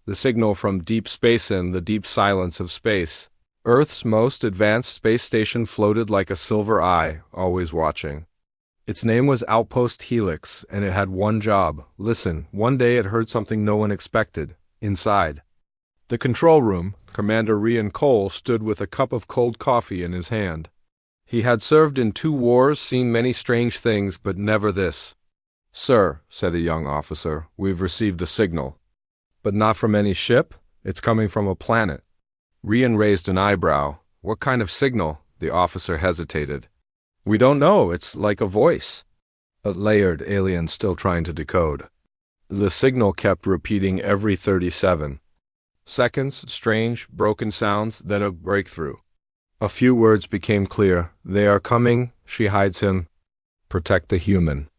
The signal from deep space in the deep silence of space. Earth's most advanced space station floated like a silver eye, always watching. Its name was Outpost Helix, and it had one job. Listen, one day it heard something no one expected. Inside the control room, Commander Rian Cole stood with a cup of cold coffee in his hand. He had served in 2 wars, seen many strange things, but never this. "Sir," said a young officer, "we've received a signal." "But not from any ship? It's coming from a planet." Rian raised an eyebrow. "What kind of signal?" The officer hesitated. "We don't know. It's like a voice." A layered alien still trying to decode. The signal kept repeating every 37 seconds, strange, broken sounds, then a breakthrough. A few words became clear. "They are coming. She hides him. Protect the human."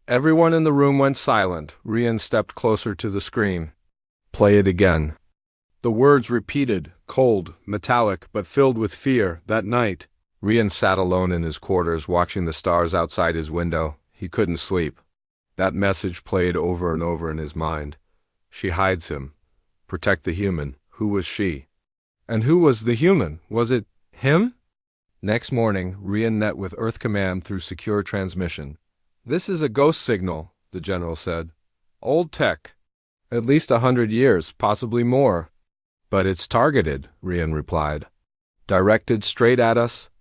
Everyone in the room went silent. Rian stepped closer to the screen. "Play it again." The words repeated, cold, metallic, but filled with fear. That night, Rian sat alone in his quarters, watching the stars outside his window. He couldn't sleep. That message played over and over in his mind. She hides him. Protect the human. Who was she? And who was the human? Was it him? Next morning, Rian met with Earth Command through secure transmission. "This is a ghost signal," the general said. "Old tech. At least 100 years, possibly more." "But it's targeted," Rian replied. "Directed straight at us?"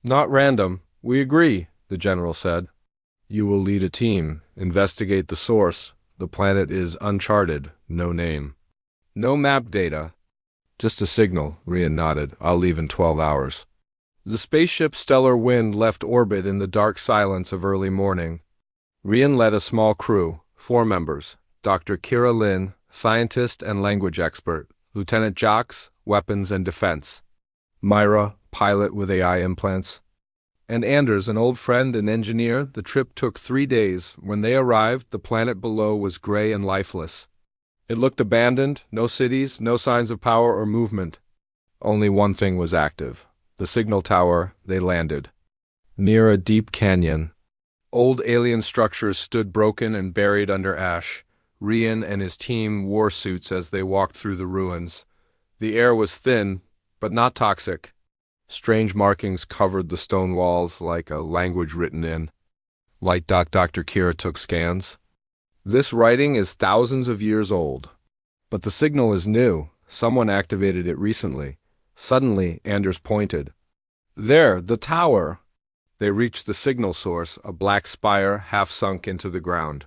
"Not random. We agree," the general said. "You will lead a team, investigate the source. The planet is uncharted, no name. No map data. Just a signal," Rian nodded. "I'll leave in 12 hours." The spaceship Stellar Wind left orbit in the dark silence of early morning. Rian led a small crew, 4 members: Dr. Kira Lin, scientist and language expert; Lieutenant Jacques, weapons and defense; Myra, pilot with AI implants; and Anders, an old friend and engineer. The trip took 3 days. When they arrived, the planet below was gray and lifeless. It looked abandoned, no cities, no signs of power or movement. Only one thing was active: the signal tower. They landed near a deep canyon. Old alien structures stood broken and buried under ash. Rian and his team wore suits as they walked through the ruins. The air was thin, but not toxic. Strange markings covered the stone walls like a language written in. Light Dr. Kira took scans. "This writing is thousands of years old. But the signal is new. Someone activated it recently." Suddenly, Anders pointed. "There, the tower." They reached the signal source, a black spire half sunk into the ground.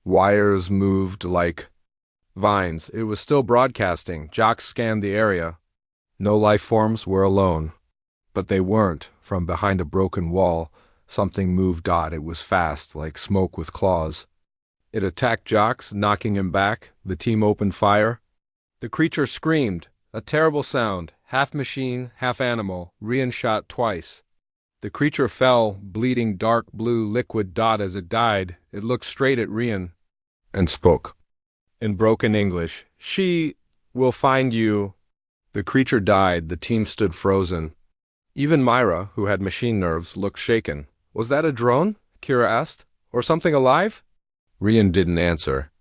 Wires moved like vines. It was still broadcasting. Jock scanned the area. No life forms were alone. But they weren't. From behind a broken wall, something moved. It was fast, like smoke with claws. It attacked Jocks, knocking him back. The team opened fire. The creature screamed, a terrible sound, half machine, half animal. Rian shot twice. The creature fell, bleeding dark blue liquid. As it died, it looked straight at Rian and spoke. In broken English, "She will find you." The creature died. The team stood frozen. Even Myra, who had machine nerves, looked shaken. "Was that a drone?" Kira asked. "Or something alive?" Rian didn't answer.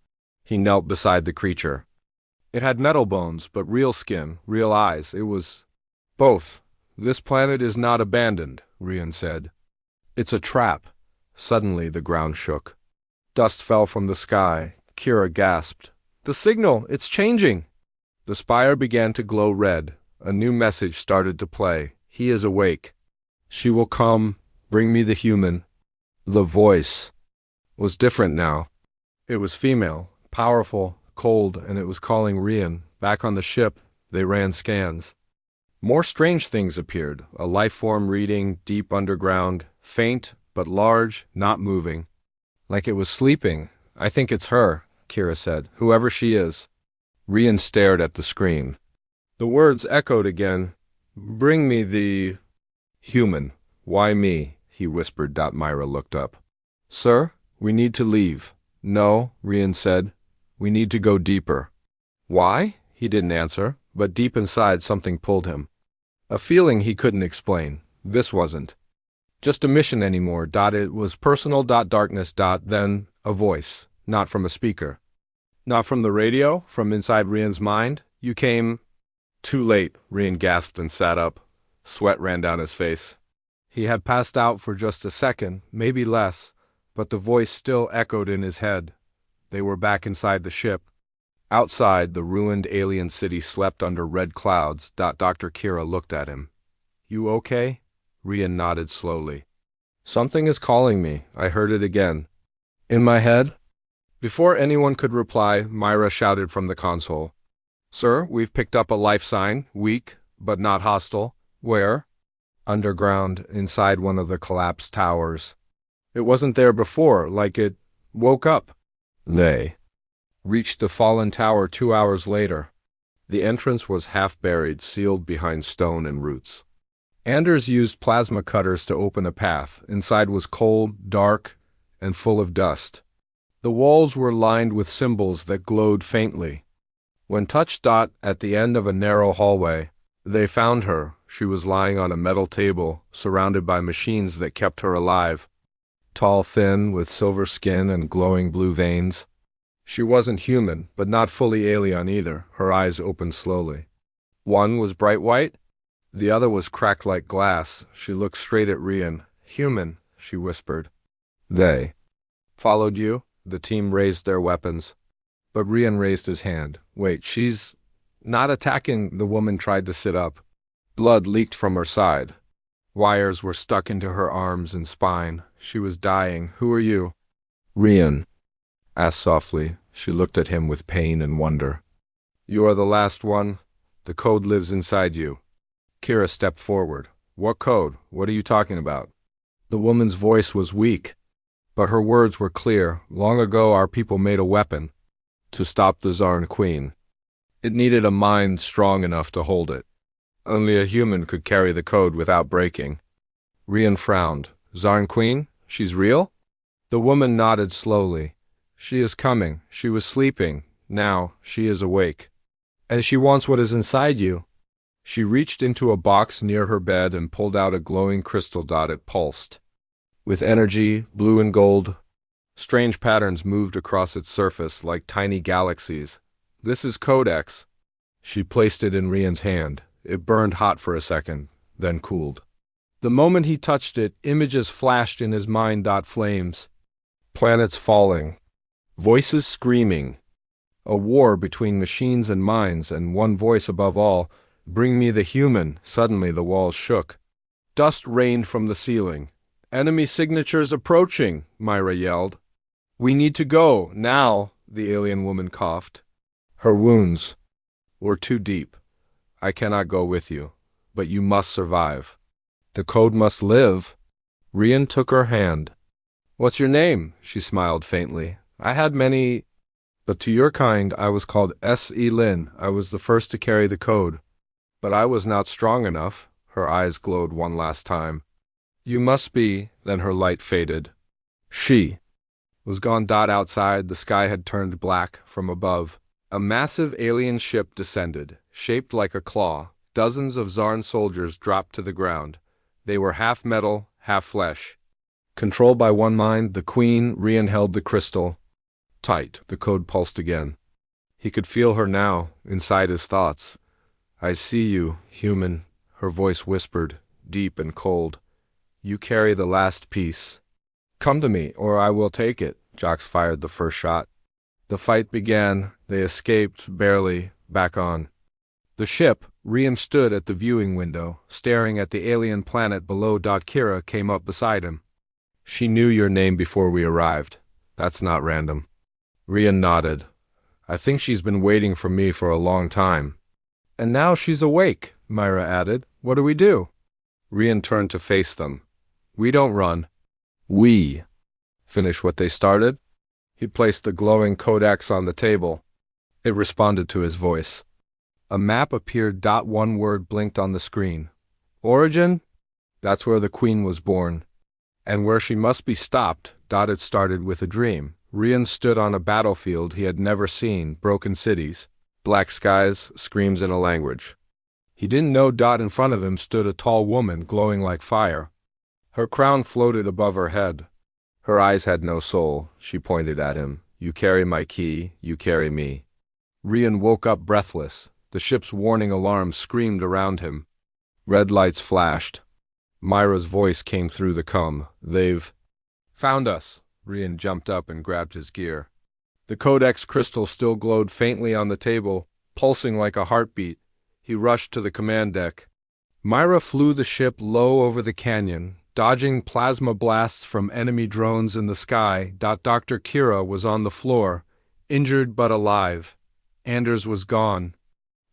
He knelt beside the creature. It had metal bones, but real skin, real eyes. It was both. "This planet is not abandoned," Rian said. "It's a trap." Suddenly the ground shook. Dust fell from the sky. Kira gasped. "The signal! It's changing!" The spire began to glow red. A new message started to play. "He is awake. She will come. Bring me the human." The voice was different now. It was female, powerful, cold, and it was calling Rian. Back on the ship, they ran scans. More strange things appeared. A life form reading, deep underground, faint but large, not moving. Like it was sleeping. "I think it's her," Kira said. "Whoever she is." Rian stared at the screen. The words echoed again. "Bring me the human." "Why me?" he whispered. Myra looked up. "Sir, we need to leave." "No," Rian said. "We need to go deeper." "Why?" He didn't answer, but deep inside something pulled him. A feeling he couldn't explain. This wasn't just a mission anymore. It was personal. Darkness. Then a voice, not from a speaker. Not from the radio, from inside Rian's mind? You came too late, Rian gasped and sat up. Sweat ran down his face. He had passed out for just a second, maybe less, but the voice still echoed in his head. They were back inside the ship. Outside, the ruined alien city slept under red clouds. Dr. Kira looked at him. You okay? Rian nodded slowly. Something is calling me. I heard it again. In my head? Before anyone could reply, Myra shouted from the console. Sir, we've picked up a life sign, weak, but not hostile. Where? Underground, inside one of the collapsed towers. It wasn't there before, like it woke up. They reached the fallen tower 2 hours later. The entrance was half buried, sealed behind stone and roots. Anders used plasma cutters to open a path. Inside was cold, dark, and full of dust. The walls were lined with symbols that glowed faintly. When touched at the end of a narrow hallway, they found her. She was lying on a metal table, surrounded by machines that kept her alive. Tall, thin, with silver skin and glowing blue veins. She wasn't human, but not fully alien either. Her eyes opened slowly. One was bright white. The other was cracked like glass. She looked straight at Rian. Human, she whispered. They followed you? The team raised their weapons. But Rian raised his hand. Wait, she's not attacking. The woman tried to sit up. Blood leaked from her side. Wires were stuck into her arms and spine. She was dying. Who are you? Rian asked softly. She looked at him with pain and wonder. You are the last one. The code lives inside you. Kira stepped forward. What code? What are you talking about? The woman's voice was weak, but her words were clear. Long ago our people made a weapon to stop the Zarn Queen. It needed a mind strong enough to hold it. Only a human could carry the code without breaking. Rian frowned. Zarn Queen? She's real? The woman nodded slowly. She is coming. She was sleeping. Now she is awake. And she wants what is inside you. She reached into a box near her bed and pulled out a glowing crystal dot. It pulsed. With energy, blue and gold, strange patterns moved across its surface like tiny galaxies. This is Codex. She placed it in Rian's hand. It burned hot for a second, then cooled. The moment he touched it, images flashed in his mind. Flames. Planets falling. Voices screaming. A war between machines and minds, and one voice above all. Bring me the human. Suddenly the walls shook. Dust rained from the ceiling. Enemy signatures approaching, Myra yelled. We need to go, now, the alien woman coughed. Her wounds were too deep. I cannot go with you, but you must survive. The code must live. Rian took her hand. What's your name? She smiled faintly. I had many, but to your kind I was called S.E. Lin. I was the first to carry the code. But I was not strong enough. Her eyes glowed one last time. You must be. Then her light faded. She was gone. Outside, the sky had turned black from above. A massive alien ship descended, shaped like a claw. Dozens of Zarn soldiers dropped to the ground. They were half metal, half flesh. Controlled by one mind, the Queen, Rian held the crystal. Tight, the code pulsed again. He could feel her now, inside his thoughts. I see you, human, her voice whispered, deep and cold. You carry the last piece. Come to me, or I will take it. Jox fired the first shot. The fight began. They escaped, barely, back on. The ship, Rian stood at the viewing window, staring at the alien planet below. Kira came up beside him. She knew your name before we arrived. That's not random. Rian nodded. I think she's been waiting for me for a long time. And now she's awake, Myra added. What do we do? Rian turned to face them. We don't run. We finish what they started. He placed the glowing codex on the table. It responded to his voice. A map appeared. One word blinked on the screen. Origin? That's where the Queen was born. And where she must be stopped. It started with a dream. Rian stood on a battlefield he had never seen. Broken cities. Black skies, screams in a language. He didn't know. In front of him stood a tall woman, glowing like fire. Her crown floated above her head. Her eyes had no soul. She pointed at him. You carry my key, you carry me. Rian woke up breathless. The ship's warning alarm screamed around him. Red lights flashed. Myra's voice came through the com. They've found us. Rian jumped up and grabbed his gear. The codex crystal still glowed faintly on the table, pulsing like a heartbeat. He rushed to the command deck. Myra flew the ship low over the canyon, dodging plasma blasts from enemy drones in the sky. Dr. Kira was on the floor, injured but alive. Anders was gone.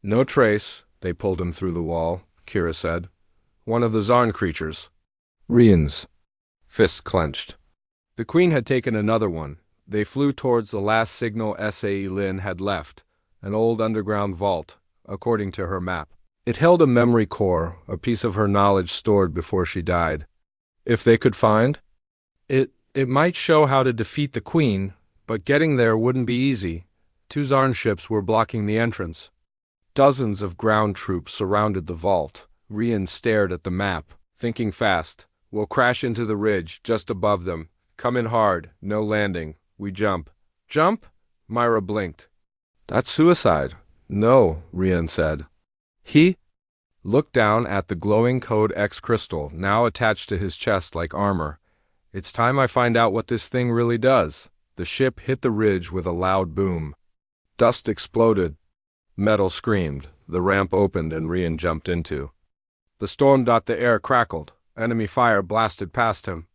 No trace. They pulled him through the wall, Kira said. One of the Zarn creatures. Rian's fists clenched. The Queen had taken another one. They flew towards the last signal Lin had left, an old underground vault, according to her map. It held a memory core, a piece of her knowledge stored before she died. If they could find it, it might show how to defeat the Queen, but getting there wouldn't be easy. 2 Zarn ships were blocking the entrance. Dozens of ground troops surrounded the vault. Rian stared at the map, thinking fast. We'll crash into the ridge just above them. Come in hard, no landing. We jump. Jump? Myra blinked. That's suicide. No, Rian said. He looked down at the glowing Code X crystal, now attached to his chest like armor. It's time I find out what this thing really does. The ship hit the ridge with a loud boom. Dust exploded. Metal screamed. The ramp opened and Rian jumped into. The storm. The air crackled. Enemy fire blasted past him.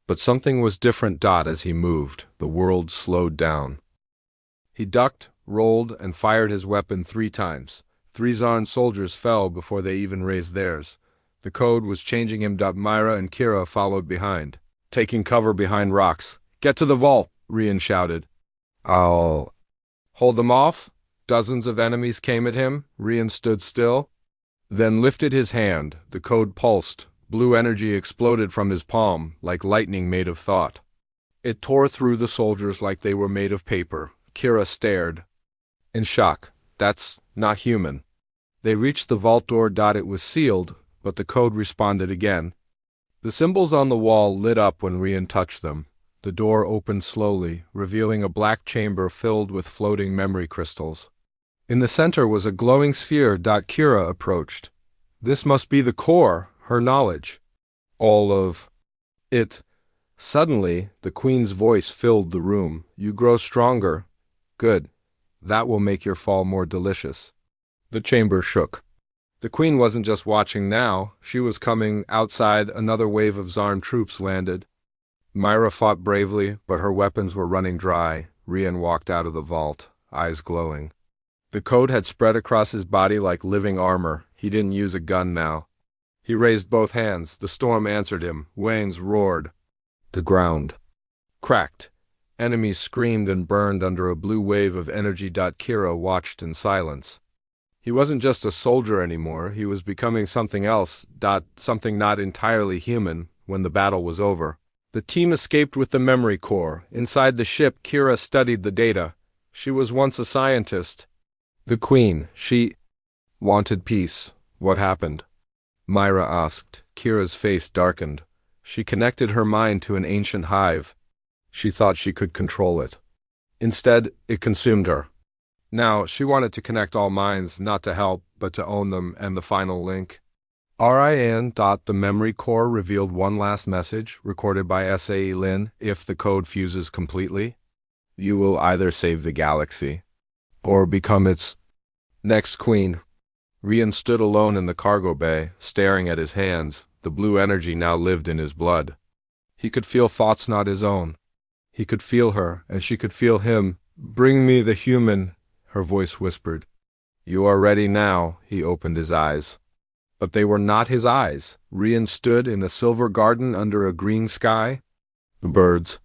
But something was different. As he moved, the world slowed down. He ducked, rolled, and fired his weapon 3 times. 3 Zarn soldiers fell before they even raised theirs. The code was changing him. Myra and Kira followed behind, taking cover behind rocks. Get to the vault, Rian shouted. I'll hold them off. Dozens of enemies came at him. Rian stood still, then lifted his hand. The code pulsed. Blue energy exploded from his palm, like lightning made of thought. It tore through the soldiers like they were made of paper. Kira stared in shock. That's not human. They reached the vault door. It was sealed, but the code responded again. The symbols on the wall lit up when Rian touched them. The door opened slowly, revealing a black chamber filled with floating memory crystals. In the center was a glowing sphere. Kira approached. This must be the core, her knowledge. All of it. Suddenly, the Queen's voice filled the room. You grow stronger. Good. That will make your fall more delicious. The chamber shook. The Queen wasn't just watching now. She was coming. Outside, another wave of Zarn troops landed. Myra fought bravely, but her weapons were running dry. Rian walked out of the vault, eyes glowing. The code had spread across his body like living armor. He didn't use a gun now. He raised both hands. The storm answered him. Waves roared. The ground cracked. Enemies screamed and burned under a blue wave of energy. Kira watched in silence. He wasn't just a soldier anymore. He was becoming something else. Something not entirely human. When the battle was over, the team escaped with the memory core. Inside the ship, Kira studied the data. She was once a scientist. The Queen, she wanted peace. What happened? Myra asked. Kira's face darkened. She connected her mind to an ancient hive. She thought she could control it. Instead, it consumed her. Now, she wanted to connect all minds, not to help, but to own them, and the final link. Rian. The memory core revealed one last message, recorded by Lin. If the code fuses completely, you will either save the galaxy, or become its next queen. Rian stood alone in the cargo bay, staring at his hands. The blue energy now lived in his blood. He could feel thoughts not his own. He could feel her, and she could feel him. Bring me the human, her voice whispered. You are ready now. He opened his eyes. But they were not his eyes. Rian stood in a silver garden under a green sky. The birds,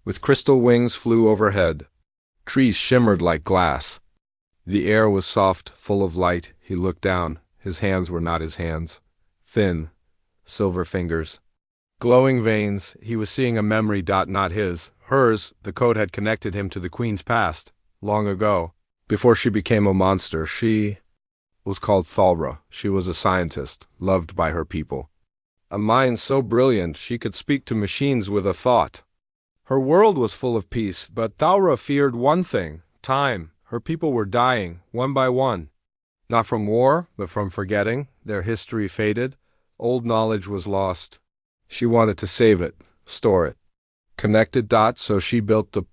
with crystal wings, flew overhead. Trees shimmered like glass. The air was soft, full of light. He looked down. His hands were not his hands. Thin, silver fingers. Glowing veins. He was seeing a memory. Not his. Hers. The code had connected him to the Queen's past. Long ago. Before she became a monster, she was called Thalra. She was a scientist, loved by her people. A mind so brilliant she could speak to machines with a thought. Her world was full of peace, but Thaura feared one thing: time. Her people were dying, one by one. Not from war, but from forgetting. Their history faded. Old knowledge was lost. She wanted to save it, store it. Connected dots, so she built the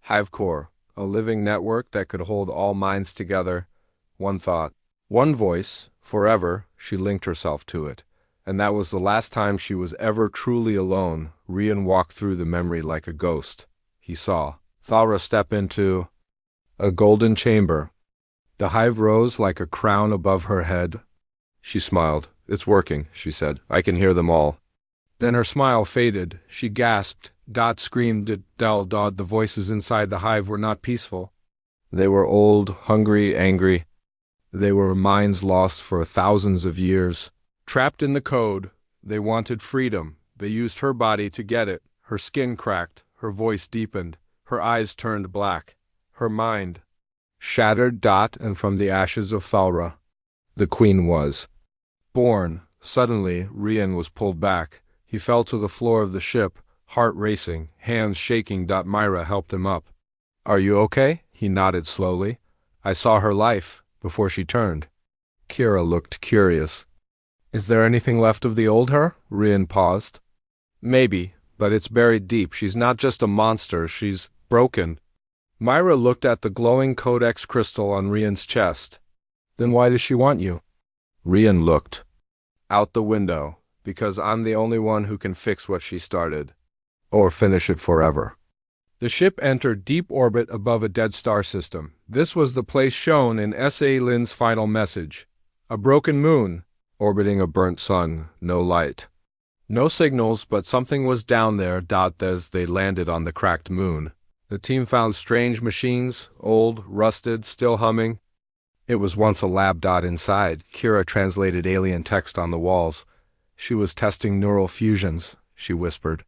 Hive Core, a living network that could hold all minds together. One thought, one voice, forever. She linked herself to it. And that was the last time she was ever truly alone. Rian walked through the memory like a ghost. He saw Thaura step into a golden chamber. The hive rose like a crown above her head. She smiled. "It's working," she said. "I can hear them all." Then her smile faded. She gasped. Dot screamed. Dot. The voices inside the hive were not peaceful. They were old, hungry, angry. They were minds lost for thousands of years. Trapped in the code, they wanted freedom. They used her body to get it. Her skin cracked, her voice deepened, her eyes turned black. Her mind shattered. And from the ashes of Thaura, the queen was born. Suddenly, Rian was pulled back. He fell to the floor of the ship, heart racing, hands shaking. Myra helped him up. "Are you okay?" He nodded slowly. "I saw her life before she turned." Kira looked curious. "Is there anything left of the old her?" Rian paused. "Maybe, but it's buried deep. She's not just a monster, she's broken." Myra looked at the glowing codex crystal on Rian's chest. "Then why does she want you?" Rian looked out the window. "Because I'm the only one who can fix what she started. Or finish it forever." The ship entered deep orbit above a dead star system. This was the place shown in S.A. Lin's final message. A broken moon, orbiting a burnt sun, no light. No signals, but something was down there. As they landed on the cracked moon, the team found strange machines, old, rusted, still humming. It was once a lab. Inside, Kira translated alien text on the walls. She was testing neural fusions, she whispered,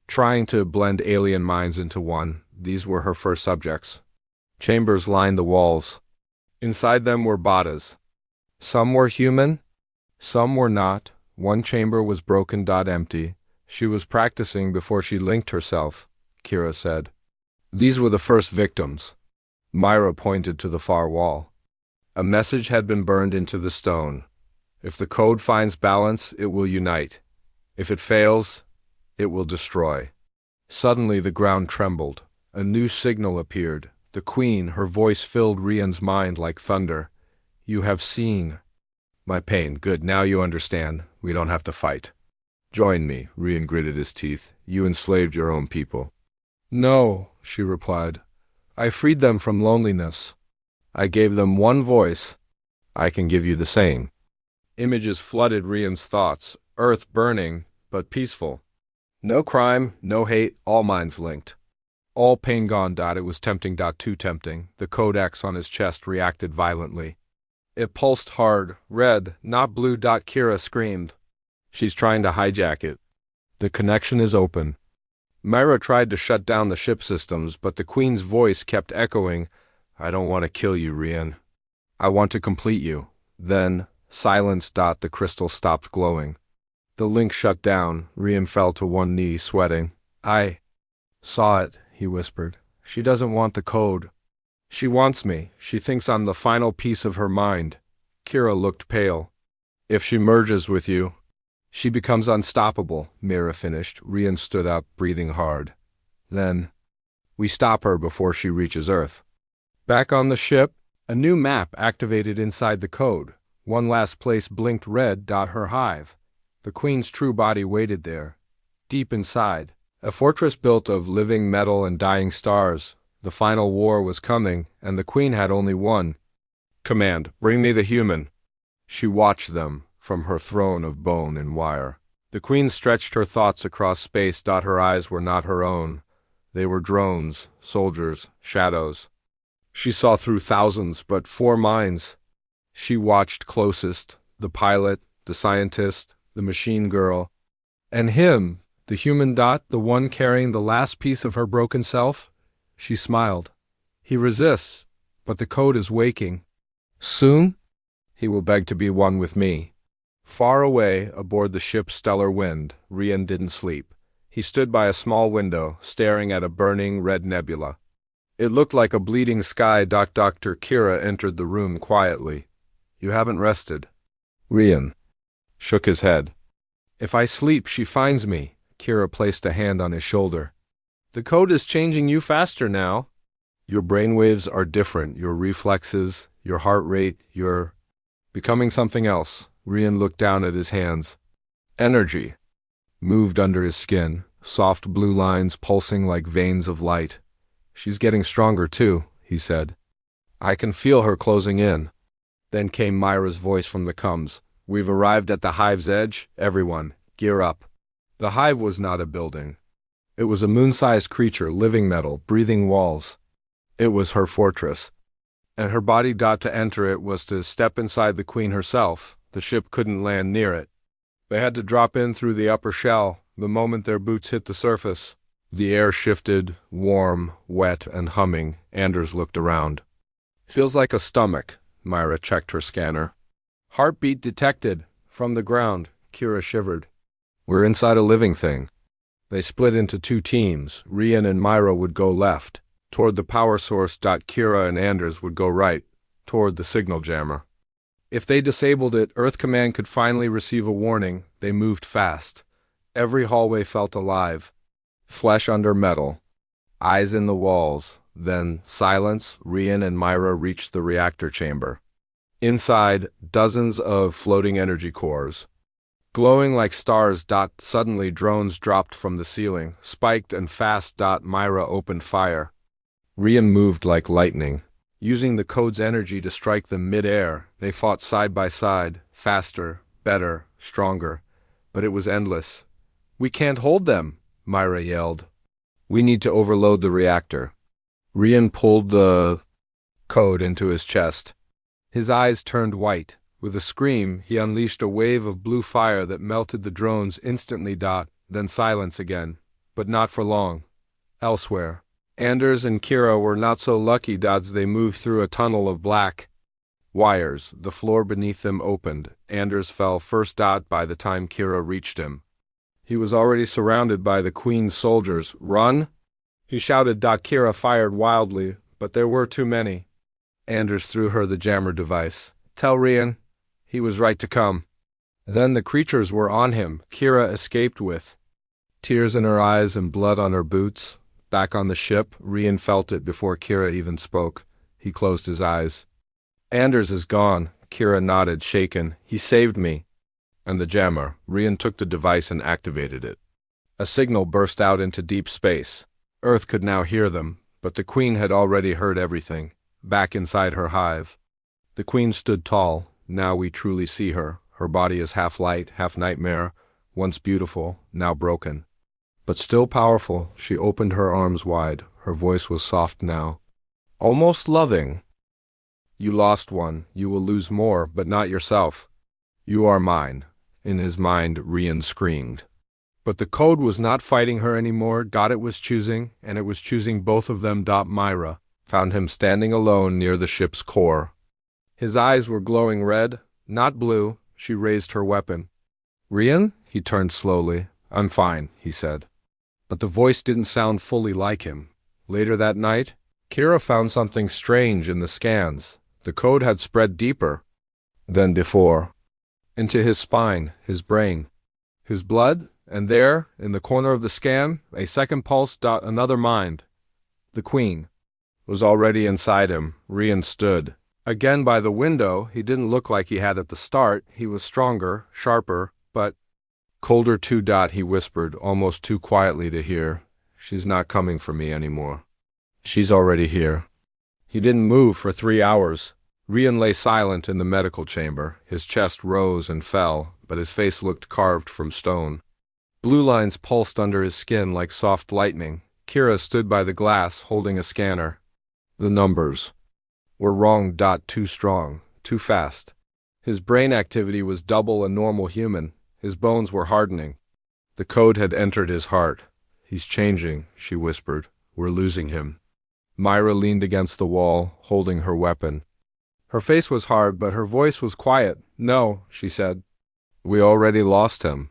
trying to blend alien minds into one. These were her first subjects. Chambers lined the walls. Inside them were Badas. Some were human, some were not. One chamber was broken. Empty. She was practicing before she linked herself, Kira said. These were the first victims. Myra pointed to the far wall. A message had been burned into the stone. If the code finds balance, it will unite. If it fails, it will destroy. Suddenly the ground trembled. A new signal appeared. The queen, her voice filled Rian's mind like thunder. "You have seen my pain. Good, now you understand. We don't have to fight. Join me." Rian gritted his teeth. "You enslaved your own people." "No," she replied. "I freed them from loneliness. I gave them one voice. I can give you the same." Images flooded Rian's thoughts. Earth burning, but peaceful. No crime, no hate, all minds linked. All pain gone. It was tempting. Too tempting. The codex on his chest reacted violently. It pulsed hard, red, not blue. Kira screamed. "She's trying to hijack it. The connection is open." Myra tried to shut down the ship systems, but the queen's voice kept echoing. "I don't want to kill you, Rian. I want to complete you." Then, silence. The crystal stopped glowing. The link shut down. Rian fell to one knee, sweating. "I saw it," he whispered. "She doesn't want the code. She wants me. She thinks I'm the final piece of her mind." Kira looked pale. "If she merges with you, she becomes unstoppable," Mira finished. Rian stood up, breathing hard. "Then we stop her before she reaches Earth." Back on the ship, a new map activated inside the code. One last place blinked red. Her hive. The queen's true body waited there. Deep inside, a fortress built of living metal and dying stars. The final war was coming, and the queen had only one command: "Bring me the human." She watched them from her throne of bone and wire. The queen stretched her thoughts across space. Her eyes were not her own. They were drones, soldiers, shadows. She saw through thousands, but 4 minds. She watched closest: the pilot, the scientist, the machine girl, and him, the human. The one carrying the last piece of her broken self. She smiled. He resists, but the code is waking. Soon, he will beg to be one with me. Far away, aboard the ship Stellar Wind, Rian didn't sleep. He stood by a small window, staring at a burning red nebula. It looked like a bleeding sky. Dr. Kira entered the room quietly. You haven't rested. Rian shook his head. If I sleep, she finds me. Kira placed a hand on his shoulder. The code is changing you faster now. Your brainwaves are different, your reflexes, your heart rate, you're becoming something else. Rian looked down at his hands. Energy moved under his skin, soft blue lines pulsing like veins of light. She's getting stronger too, he said. I can feel her closing in. Then came Myra's voice from the coms. We've arrived at the hive's edge. Everyone, gear up. The hive was not a building. It was a moon-sized creature, living metal, breathing walls. It was her fortress. And her body got to enter it was to step inside the queen herself. The ship couldn't land near it. They had to drop in through the upper shell. The moment their boots hit the surface, the air shifted, warm, wet, and humming. Anders looked around. Feels like a stomach. Myra checked her scanner. Heartbeat detected. From the ground. Kira shivered. We're inside a living thing. They split into two teams. Rian and Myra would go left, toward the power source. Kira and Anders would go right, toward the signal jammer. If they disabled it, Earth Command could finally receive a warning. They moved fast. Every hallway felt alive. Flesh under metal. Eyes in the walls. Then, silence. Rian and Myra reached the reactor chamber. Inside, dozens of floating energy cores. Glowing like stars. Suddenly, drones dropped from the ceiling, spiked and fast. Myra opened fire. Rian moved like lightning. Using the code's energy to strike them mid-air, they fought side by side, faster, better, stronger. But it was endless. We can't hold them, Myra yelled. We need to overload the reactor. Rian pulled the code into his chest. His eyes turned white. With a scream, he unleashed a wave of blue fire that melted the drones instantly. Then silence again. But not for long. Elsewhere, Anders and Kira were not so lucky. They moved through a tunnel of black wires. The floor beneath them opened. Anders fell first. By the time Kira reached him, he was already surrounded by the Queen's soldiers. Run! He shouted. Kira fired wildly, but there were too many. Anders threw her the jammer device. Tell Rian he was right to come. Then the creatures were on him. Kira escaped with tears in her eyes and blood on her boots. Back on the ship, Rian felt it before Kira even spoke. He closed his eyes. Anders is gone. Kira nodded, shaken. He saved me. And the jammer. Rian took the device and activated it. A signal burst out into deep space. Earth could now hear them, but the Queen had already heard everything. Back inside her hive, the Queen stood tall. Now we truly see her. Her body is half light, half nightmare, once beautiful, now broken. But still powerful. She opened her arms wide. Her voice was soft now, almost loving. You lost one. You will lose more, but not yourself. You are mine. In his mind, Rian screamed. But the code was not fighting her anymore. It was choosing, and it was choosing both of them. Myra found him standing alone near the ship's core. His eyes were glowing red, not blue. She raised her weapon. Rian? He turned slowly. I'm fine, he said. But the voice didn't sound fully like him. Later that night, Kira found something strange in the scans. The code had spread deeper than before, into his spine, his brain, his blood, and there, in the corner of the scan, a second pulse. Another mind. The Queen was already inside him. Rian stood. Again by the window. He didn't look like he had at the start. He was stronger, sharper, but colder too. He whispered, almost too quietly to hear. She's not coming for me anymore. She's already here. He didn't move for 3 hours. Rian lay silent in the medical chamber. His chest rose and fell, but his face looked carved from stone. Blue lines pulsed under his skin like soft lightning. Kira stood by the glass, holding a scanner. The numbers were wrong. Too strong, too fast. His brain activity was double a normal human. His bones were hardening. The code had entered his heart. He's changing, she whispered. We're losing him. Myra leaned against the wall, holding her weapon. Her face was hard, but her voice was quiet. No, she said. We already lost him.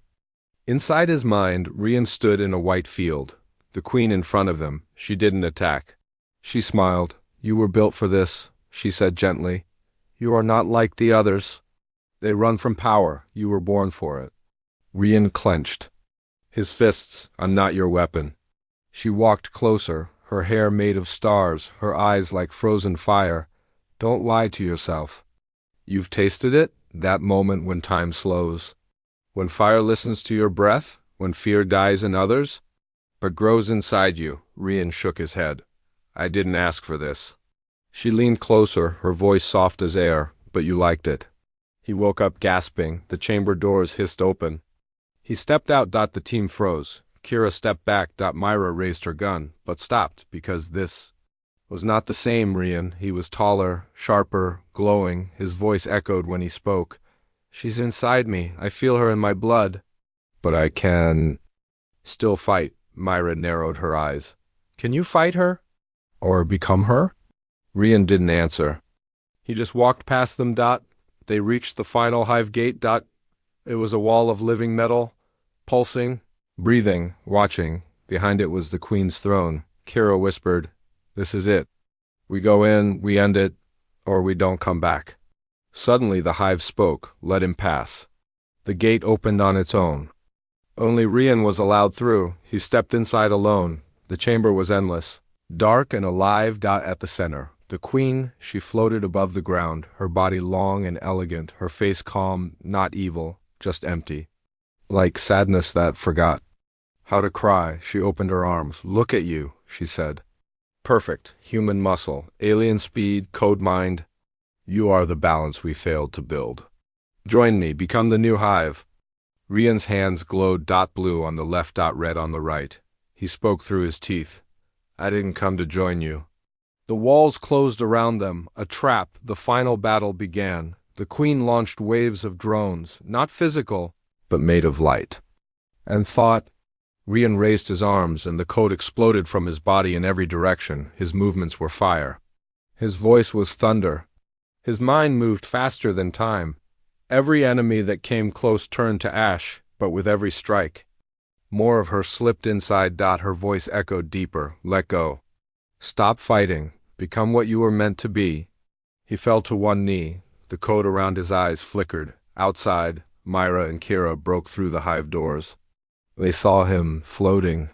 Inside his mind, Rian stood in a white field. The queen in front of them. She didn't attack. She smiled. "You were built for this," she said gently. "You are not like the others. They run from power. You were born for it." Rian clenched. His fists. "I'm not your weapon." She walked closer, her hair made of stars, her eyes like frozen fire. "Don't lie to yourself. You've tasted it, that moment when time slows. When fire listens to your breath, when fear dies in others, but grows inside you." Rian shook his head. "I didn't ask for this." She leaned closer, her voice soft as air. "But you liked it." He woke up gasping. The chamber doors hissed open. He stepped out. The team froze. Kira stepped back. Myra raised her gun, but stopped because this was not the same Rian. He was taller, sharper, glowing. His voice echoed when he spoke. "She's inside me. I feel her in my blood. But I can still fight." Myra narrowed her eyes. "Can you fight her? Or become her?" Rian didn't answer. He just walked past them. They reached the final hive gate. It was a wall of living metal, pulsing, breathing, watching. Behind it was the queen's throne. Kira whispered, "This is it. We go in, we end it, or we don't come back." Suddenly the hive spoke. "Let him pass." The gate opened on its own. Only Rian was allowed through. He stepped inside alone. The chamber was endless, dark and alive. At the center, the queen, she floated above the ground, her body long and elegant, her face calm, not evil, just empty. Like sadness that forgot how to cry. She opened her arms. "Look at you," she said. "Perfect, human muscle, alien speed, code mind. You are the balance we failed to build. Join me, become the new hive." Rian's hands glowed. Blue on the left, red on the right. He spoke through his teeth. "I didn't come to join you." The walls closed around them, a trap. The final battle began. The queen launched waves of drones, not physical, but made of light and thought. Rian raised his arms, and the code exploded from his body in every direction. His movements were fire. His voice was thunder. His mind moved faster than time. Every enemy that came close turned to ash, but with every strike, more of her slipped inside. Her voice echoed deeper. "Let go. Stop fighting. Become what you were meant to be." He fell to one knee. The coat around his eyes flickered. Outside, Myra and Kira broke through the hive doors. They saw him floating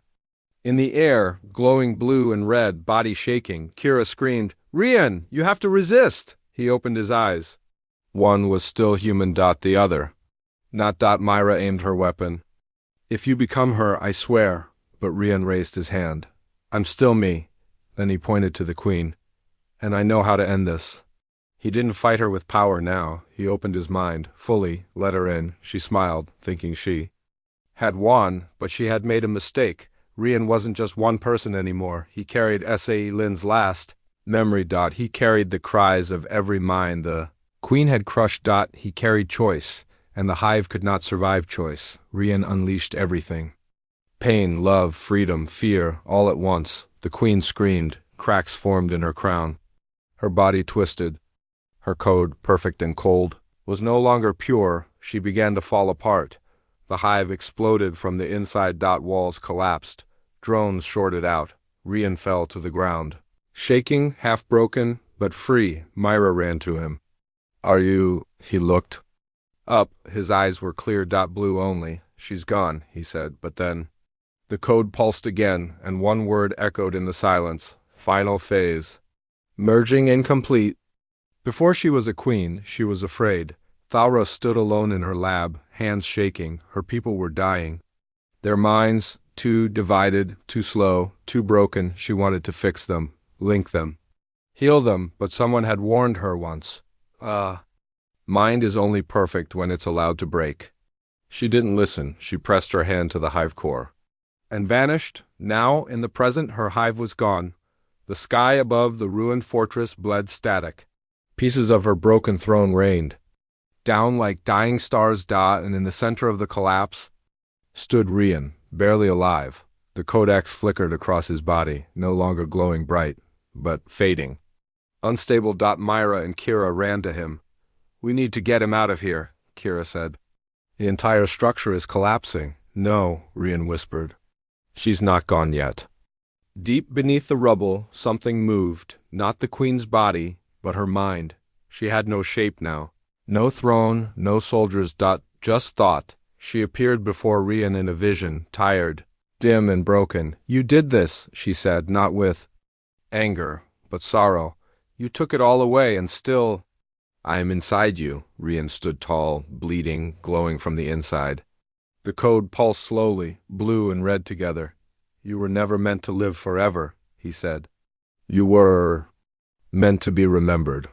in the air, glowing blue and red, body shaking. Kira screamed, "Rian, you have to resist!" He opened his eyes. One was still human. The other not. Myra aimed her weapon. "If you become her, I swear." But Rian raised his hand. "I'm still me." Then he pointed to the queen. "And I know how to end this." He didn't fight her with power now. He opened his mind, fully, let her in. She smiled, thinking she had won, but she had made a mistake. Rian wasn't just one person anymore. He carried Sae Lin's last memory. He carried the cries of every mind the queen had crushed. He carried choice, and the hive could not survive choice. Rian unleashed everything. Pain, love, freedom, fear, all at once. The queen screamed. Cracks formed in her crown. Her body twisted. Her code, perfect and cold, was no longer pure. She began to fall apart. The hive exploded from the inside. Walls collapsed. Drones shorted out. Rian fell to the ground. Shaking, half broken, but free. Myra ran to him. "Are you?" He looked up. His eyes were clear. Blue only. "She's gone," he said, but then the code pulsed again, and one word echoed in the silence. "Final phase. Merging incomplete." Before she was a queen, she was afraid. Thaura stood alone in her lab, hands shaking. Her people were dying. Their minds, too divided, too slow, too broken. She wanted to fix them, link them, heal them, but someone had warned her once. Mind is only perfect when it's allowed to break. She didn't listen. She pressed her hand to the hive core and vanished. Now, in the present, her hive was gone. The sky above the ruined fortress bled static. Pieces of her broken throne rained down like dying stars. And in the center of the collapse stood Rian, barely alive. The codex flickered across his body, no longer glowing bright, but fading. Unstable. Myra and Kira ran to him. "We need to get him out of here," Kira said. "The entire structure is collapsing." No, Rian whispered. She's not gone yet. Deep beneath the rubble, something moved, not the queen's body, but her mind. She had no shape now. No throne, no soldiers. Just thought. She appeared before Rian in a vision, tired, dim and broken. You did this, she said, not with anger, but sorrow. You took it all away, and still I am inside you. Rian stood tall, bleeding, glowing from the inside. The code pulsed slowly, blue and red together. You were never meant to live forever, he said. You were meant to be remembered.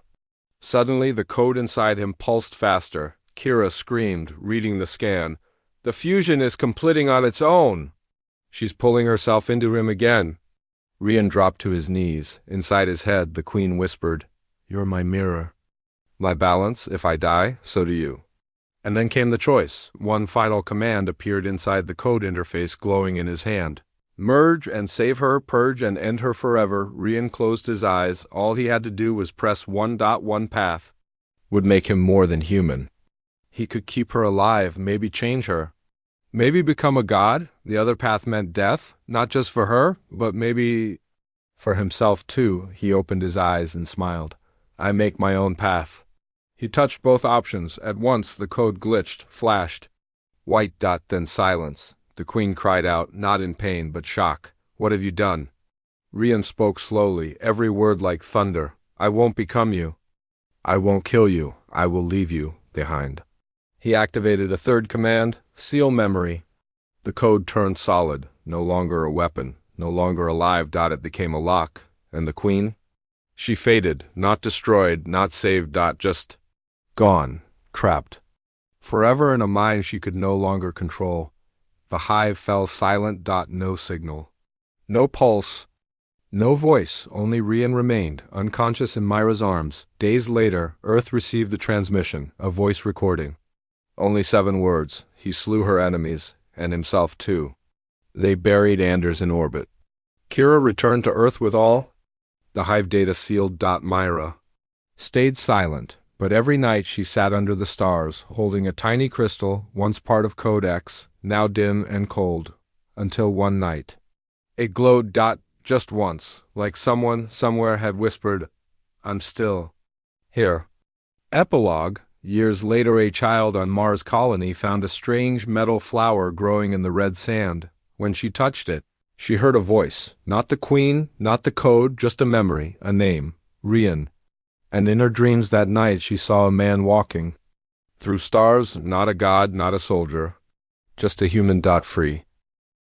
Suddenly, the code inside him pulsed faster. Kira screamed, reading the scan. The fusion is completing on its own. She's pulling herself into him again. Rian dropped to his knees. Inside his head, the queen whispered, You're my mirror. My balance, if I die, so do you. And then came the choice. One final command appeared inside the code interface, glowing in his hand. Merge and save her, purge and end her forever. Rian closed his eyes. All he had to do was press 1.1 path. Would make him more than human. He could keep her alive, maybe change her. Maybe become a god. The other path meant death, not just for her, but maybe for himself too. He opened his eyes and smiled. I make my own path. He touched both options. At once the code glitched, flashed. White dot, then silence. The queen cried out, not in pain, but shock. What have you done? Rian spoke slowly, every word like thunder. I won't become you. I won't kill you. I will leave you behind. He activated a third command, seal memory. The code turned solid, no longer a weapon, no longer alive. It became a lock. And the queen? She faded, not destroyed, not saved. Just gone, trapped. Forever in a mind she could no longer control. The hive fell silent. No signal. No pulse. No voice. Only Rian remained, unconscious in Myra's arms. Days later, Earth received the transmission, a voice recording. Only 7 words. He slew her enemies, and himself too. They buried Anders in orbit. Kira returned to Earth with all the hive data sealed. Myra stayed silent, but every night she sat under the stars, holding a tiny crystal, once part of Codex, now dim and cold, until one night. It glowed. Just once, like someone somewhere had whispered, I'm still here. Epilogue. Years later, a child on Mars colony found a strange metal flower growing in the red sand. When she touched it, she heard a voice. Not the queen, not the code, just a memory, a name. Rian. And in her dreams that night she saw a man walking through stars, not a god, not a soldier, just a human. Free.